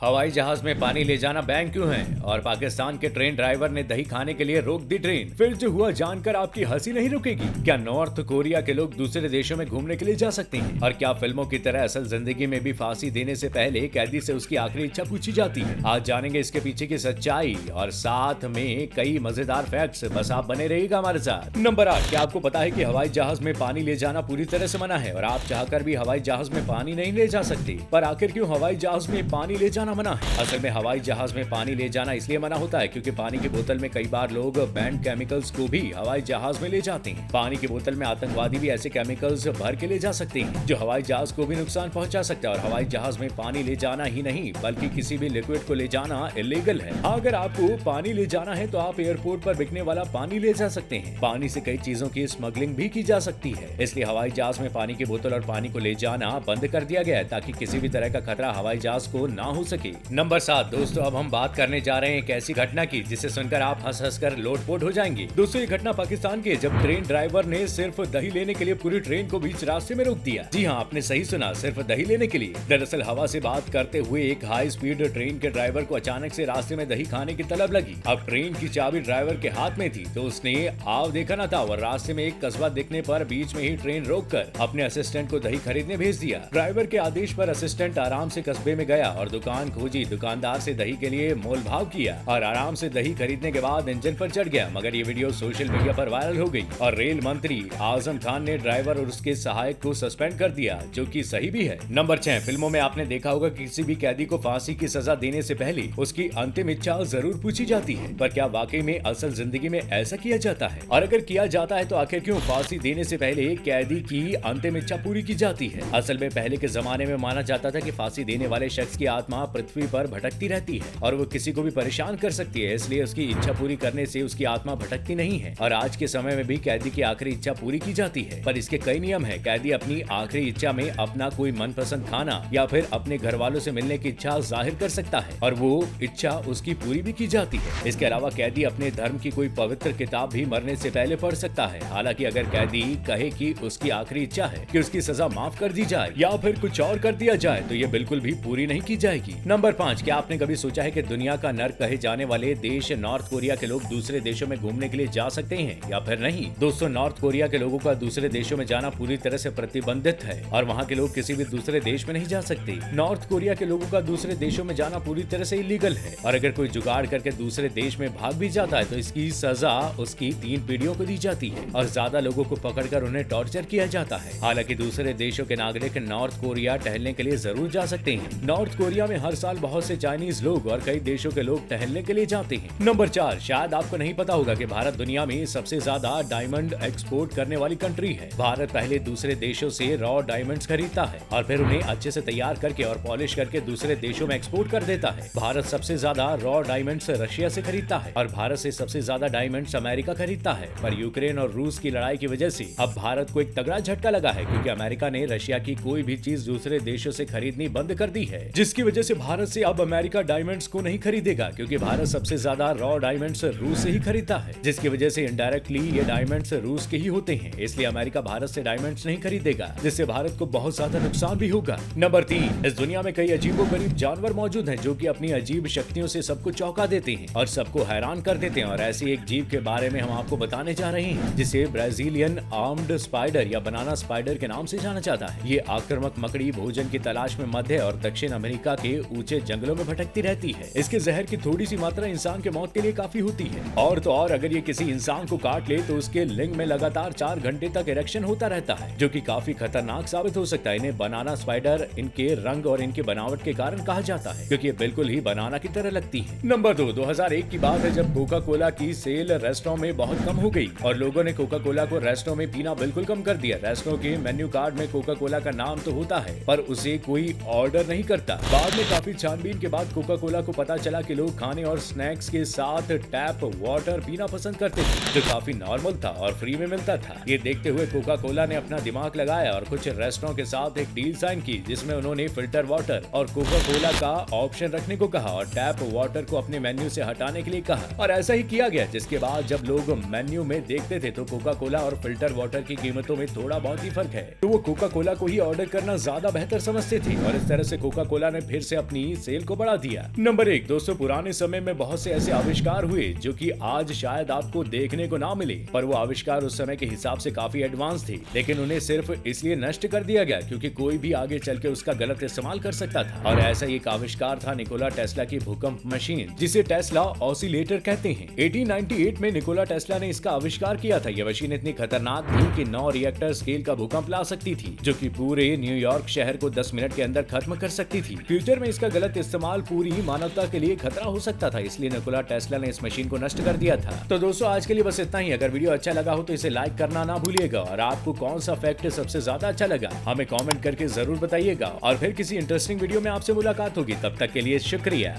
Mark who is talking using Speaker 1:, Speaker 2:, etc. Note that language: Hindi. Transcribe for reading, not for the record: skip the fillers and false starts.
Speaker 1: हवाई जहाज में पानी ले जाना बैन क्यों है और पाकिस्तान के ट्रेन ड्राइवर ने दही खाने के लिए रोक दी ट्रेन। फिर जो हुआ जानकर आपकी हंसी नहीं रुकेगी। क्या नॉर्थ कोरिया के लोग दूसरे देशों में घूमने के लिए जा सकते हैं और क्या फिल्मों की तरह असल जिंदगी में भी फांसी देने से पहले कैदी से उसकी आखिरी इच्छा पूछी जाती है। आज जानेंगे इसके पीछे की सच्चाई और साथ में कई मजेदार फैक्ट्स। बस आप बने रहिएगा हमारे साथ। नंबर 8, क्या आपको पता है कि हवाई जहाज में पानी ले जाना पूरी तरह से मना है और आप चाहकर भी हवाई जहाज में पानी नहीं ले जा सकते। पर आखिर क्यों हवाई जहाज में पानी ले जाना मना है? असल में हवाई जहाज में पानी ले जाना इसलिए मना होता है क्योंकि पानी की बोतल में कई बार लोग बैंड केमिकल्स को भी हवाई जहाज में ले जाते हैं। पानी की बोतल में आतंकवादी भी ऐसे केमिकल्स भर के ले जा सकते हैं जो हवाई जहाज को भी नुकसान पहुंचा सकता है। और हवाई जहाज में पानी ले जाना ही नहीं बल्कि किसी भी लिक्विड को ले जाना इलीगल है। अगर आपको पानी ले जाना है तो आप एयरपोर्ट पर बिकने वाला पानी ले जा सकते हैं। पानी से कई चीजों की स्मगलिंग भी की जा सकती है, इसलिए हवाई जहाज में पानी की बोतल और पानी को ले जाना बंद कर दिया गया है ताकि किसी भी तरह का खतरा हवाई जहाज को ना हो सके। नंबर 7, दोस्तों अब हम बात करने जा रहे हैं एक ऐसी घटना की जिसे सुनकर आप हंस हंस कर लोटपोट हो जाएंगे। दोस्तों ये घटना पाकिस्तान की है जब ट्रेन ड्राइवर ने सिर्फ दही लेने के लिए पूरी ट्रेन को बीच रास्ते में रोक दिया। जी हाँ, आपने सही सुना, सिर्फ दही लेने के लिए। दरअसल हवा से बात करते हुए एक हाई स्पीड ट्रेन के ड्राइवर को अचानक से रास्ते में दही खाने की तलब लगी। अब ट्रेन की चाबी ड्राइवर के हाथ में थी तो उसने आव देखा न था और रास्ते में एक कस्बा दिखने पर बीच में ही ट्रेन रोककर अपने असिस्टेंट को दही खरीदने भेज दिया। ड्राइवर के आदेश पर असिस्टेंट आराम से कस्बे में गया और दुकान खोजी, दुकानदार से दही के लिए मोल भाव किया और आराम से दही खरीदने के बाद इंजन पर चढ़ गया। मगर ये वीडियो सोशल मीडिया पर वायरल हो गई और रेल मंत्री आजम खान ने ड्राइवर और उसके सहायक को सस्पेंड कर दिया, जो कि सही भी है। नंबर 6, फिल्मों में आपने देखा होगा कि किसी भी कैदी को फांसी की सजा देने से पहले उसकी अंतिम इच्छा जरूर पूछी जाती है। पर क्या वाकई में असल जिंदगी में ऐसा किया जाता है? और अगर किया जाता है तो आखिर क्यों फांसी देने से पहले कैदी की अंतिम इच्छा पूरी की जाती है? असल में पहले के जमाने में माना जाता था कि फांसी देने वाले शख्स की आत्मा पृथ्वी पर भटकती रहती है और वो किसी को भी परेशान कर सकती है, इसलिए उसकी इच्छा पूरी करने से उसकी आत्मा भटकती नहीं है। और आज के समय में भी कैदी की आखिरी इच्छा पूरी की जाती है, पर इसके कई नियम है। कैदी अपनी आखिरी इच्छा में अपना कोई मनपसंद खाना या फिर अपने घर वालों से मिलने की इच्छा जाहिर कर सकता है और वो इच्छा उसकी पूरी भी की जाती है। इसके अलावा कैदी अपने धर्म की कोई पवित्र किताब भी मरने से पहले पढ़ सकता है। हालांकि अगर कैदी कहे कि उसकी आखिरी इच्छा है कि उसकी सजा माफ कर दी जाए या फिर कुछ और कर दिया जाए तो ये बिल्कुल भी पूरी नहीं की जाएगी। नंबर 5, क्या आपने कभी सोचा है कि दुनिया का नर्क कहे जाने वाले देश नॉर्थ कोरिया के लोग दूसरे देशों में घूमने के लिए जा सकते हैं या फिर नहीं? दोस्तों नॉर्थ कोरिया के लोगों का दूसरे देशों में जाना पूरी तरह से प्रतिबंधित है और वहाँ के लोग किसी भी दूसरे देश में नहीं जा सकते। नॉर्थ कोरिया के लोगों का दूसरे देशों में जाना पूरी तरह से इलीगल है और अगर कोई जुगाड़ करके दूसरे देश में भाग भी जाता है तो इसकी सजा उसकी 3 पीढ़ियों को दी जाती है और ज्यादा लोगों को पकड़कर उन्हें टॉर्चर किया जाता है। हालांकि दूसरे देशों के नागरिक नॉर्थ कोरिया टहलने के लिए जरूर जा सकते हैं। नॉर्थ कोरिया में हर साल बहुत से चाइनीज लोग और कई देशों के लोग टहलने के लिए जाते हैं। नंबर 4, शायद आपको नहीं पता होगा कि भारत दुनिया में सबसे ज्यादा डायमंड एक्सपोर्ट करने वाली कंट्री है। भारत पहले दूसरे देशों से रॉ डायमंड्स खरीदता है और फिर उन्हें अच्छे से तैयार करके और पॉलिश करके दूसरे देशों में एक्सपोर्ट कर देता है। भारत सबसे ज्यादा रॉ डायमंड्स रशिया से खरीदता है और भारत से सबसे ज्यादा डायमंड्स अमेरिका खरीदता है। पर यूक्रेन और रूस की लड़ाई की वजह से अब भारत को एक तगड़ा झटका लगा है क्योंकि अमेरिका ने रशिया की कोई भी चीज दूसरे देशों से खरीदनी बंद कर दी है, जिसकी वजह से भारत से अब अमेरिका डायमंड्स को नहीं खरीदेगा क्योंकि भारत सबसे ज्यादा रॉ डायमंड्स रूस से ही खरीदता है, जिसकी वजह से इनडायरेक्टली ये डायमंड्स रूस के ही होते हैं। इसलिए अमेरिका भारत से डायमंड्स नहीं खरीदेगा, जिससे भारत को बहुत ज्यादा नुकसान भी होगा। नंबर 3, इस दुनिया में कई अजीबोगरीब जानवर मौजूद हैं जो कि अपनी अजीब शक्तियों से सबको चौंका देते हैं और सबको हैरान कर देते हैं। और ऐसी एक जीव के बारे में हम आपको बताने जा रहे हैं जिसे ब्राजीलियन आर्म्ड स्पाइडर या बनाना स्पाइडर के नाम से जाना जाता है। ये आक्रामक मकड़ी भोजन की तलाश में मध्य और दक्षिण अमेरिका के ऊंचे जंगलों में भटकती रहती है। इसके जहर की थोड़ी सी मात्रा इंसान के मौत के लिए काफी होती है और तो और अगर ये किसी इंसान को काट ले तो उसके लिंग में लगातार 4 घंटे तक इरेक्शन होता रहता है, जो कि काफी खतरनाक साबित हो सकता है। इन्हें बनाना स्पाइडर इनके रंग और इनकी बनावट के कारण कहा जाता है क्योंकि ये बिल्कुल ही बनाना की तरह लगती है। नंबर 2, 2001 की बात है जब कोका कोला की सेल रेस्टोरेंट में बहुत कम हो गई और लोगों ने कोका कोला को रेस्टोरेंट में पीना बिल्कुल कम कर दिया। रेस्टोरेंट के मेन्यू कार्ड में कोका कोला का नाम तो होता है पर उसे कोई ऑर्डर नहीं करता। बाद में काफी छानबीन के बाद कोका कोला को पता चला कि लोग खाने और स्नैक्स के साथ टैप वाटर पीना पसंद करते थे, जो काफी नॉर्मल था और फ्री में मिलता था। ये देखते हुए कोका कोला ने अपना दिमाग लगाया और कुछ रेस्टोरेंट के साथ एक डील साइन की जिसमें उन्होंने फिल्टर वाटर और कोका कोला का ऑप्शन रखने को कहा और टैप वाटर को अपने मेन्यू से हटाने के लिए कहा और ऐसा ही किया गया, जिसके बाद जब लोग मेन्यू में देखते थे तो कोका कोला और फिल्टर वाटर की कीमतों में थोड़ा बहुत ही फर्क है तो वो कोका कोला को ही ऑर्डर करना ज्यादा बेहतर समझते थे और इस तरह से कोका कोला ने फिर से अपनी अपनी सेल को बढ़ा दिया। नंबर 1 दोस्तों, पुराने समय में बहुत से ऐसे आविष्कार हुए जो कि आज शायद आपको देखने को ना मिले, पर वो आविष्कार उस समय के हिसाब से काफी एडवांस थे, लेकिन उन्हें सिर्फ इसलिए नष्ट कर दिया गया क्योंकि कोई भी आगे चल के उसका गलत इस्तेमाल कर सकता था। और ऐसा ही एक आविष्कार था निकोला टेस्ला की भूकंप मशीन, जिसे टेस्ला ऑसिलेटर कहते हैं। 1898 में निकोला टेस्ला ने इसका आविष्कार किया था। यह मशीन इतनी खतरनाक थी कि 9 रिएक्टर स्केल का भूकंप ला सकती थी, जो कि पूरे न्यूयॉर्क शहर को 10 मिनट के अंदर खत्म कर सकती थी। फ्यूचर में इसका गलत इस्तेमाल पूरी मानवता के लिए खतरा हो सकता था, इसलिए निकोला टेस्ला ने इस मशीन को नष्ट कर दिया था। तो दोस्तों आज के लिए बस इतना ही। अगर वीडियो अच्छा लगा हो तो इसे लाइक करना ना भूलिएगा, और आपको कौन सा फैक्ट सबसे ज्यादा अच्छा लगा हमें कमेंट करके जरूर बताइएगा। और फिर किसी इंटरेस्टिंग वीडियो में आपसे मुलाकात होगी, तब तक के लिए शुक्रिया।